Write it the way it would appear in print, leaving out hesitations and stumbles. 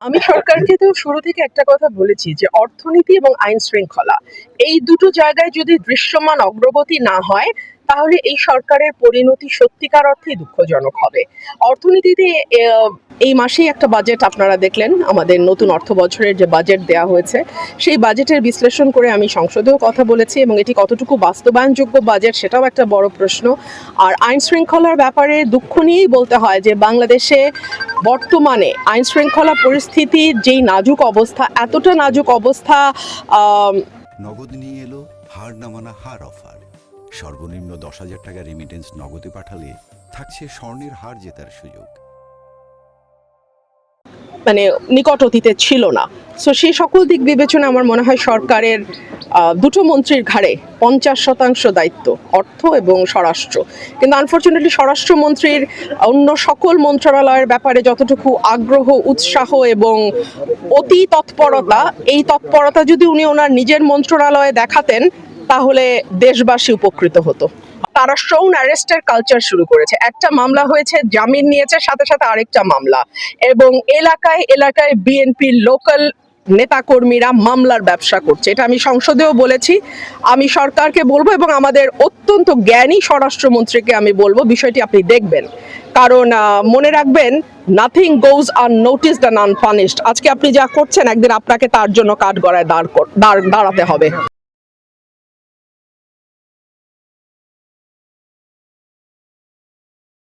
আমি সরকারকে তো শুরু থেকে একটা কথা বলেছি যে অর্থনীতি এবং আইন শৃঙ্খলা এই দুটো জায়গায় যদি দৃশ্যমান অগ্রগতি না হয় তাহলে এই সরকারের পরিণতি সত্যিকার অর্থেই দুঃখজনক হবে। অর্থনীতিতে এই মাসেই একটা বাজেট আপনারা দেখলেন, আমাদের নতুন অর্থ বছরের যে বাজেট দেওয়া হয়েছে সেই বাজেটের বিশ্লেষণ করে আমি সংসদেও কথা বলেছি এবং এটি কতটুকু বাস্তবায়নযোগ্য বাজেট সেটাও একটা বড় প্রশ্ন। আর আইন শৃঙ্খলার ব্যাপারে দুঃখ নিয়েই বলতে হয় যে বাংলাদেশে বর্তমানে আইন শৃঙ্খলা পরিস্থিতির যেই নাজুক অবস্থা, এতটা নাজুক অবস্থা। নগদ নিয়ে এলো হার না মানা হার অফার। সর্বনিম্ন 10,000 টাকা রেমিটেন্স নগদে পাঠালে থাকছে স্বর্ণের হার জেতার সুযোগ। মানে নিকট অতীতে ছিল না। সো সেই সকল দিক বিবেচনা আমার মনে হয় সরকারের দুটো মন্ত্রীর ঘাড়ে 50% দায়িত্ব, অর্থ এবং স্বরাষ্ট্র। কিন্তু আনফর্চুনেটলি স্বরাষ্ট্রমন্ত্রীর অন্য সকল মন্ত্রণালয়ের ব্যাপারে যতটুকু আগ্রহ, উৎসাহ এবং অতি তৎপরতা, এই তৎপরতা যদি উনি ওনার নিজের মন্ত্রণালয়ে দেখাতেন তাহলে দেশবাসী উপকৃত হতো। তারা শোন অ্যারেস্টের কালচার শুরু করেছে। একটা মামলা হয়েছে, জামিন নিয়েছে, সাথে সাথে আরেকটা মামলা, এবং এলাকায় এলাকায় বিএনপির লোকাল নেতাকর্মীরা মামলার ব্যবসা করছে। এটা আমি সংসদেও বলেছি। আমি সরকারকে বলবো এবং আমাদের অত্যন্ত জ্ঞানী স্বরাষ্ট্রমন্ত্রীকে আমি বলবো বিষয়টি আপনি দেখবেন, কারণ মনে রাখবেন নাথিং গোজ আননোটিসড অ্যান্ড আনপানিশড। আজকে আপনি যা করছেন একদিন আপনাকে তার জন্য কাঠগড়ায় দাঁড়াতে হবে।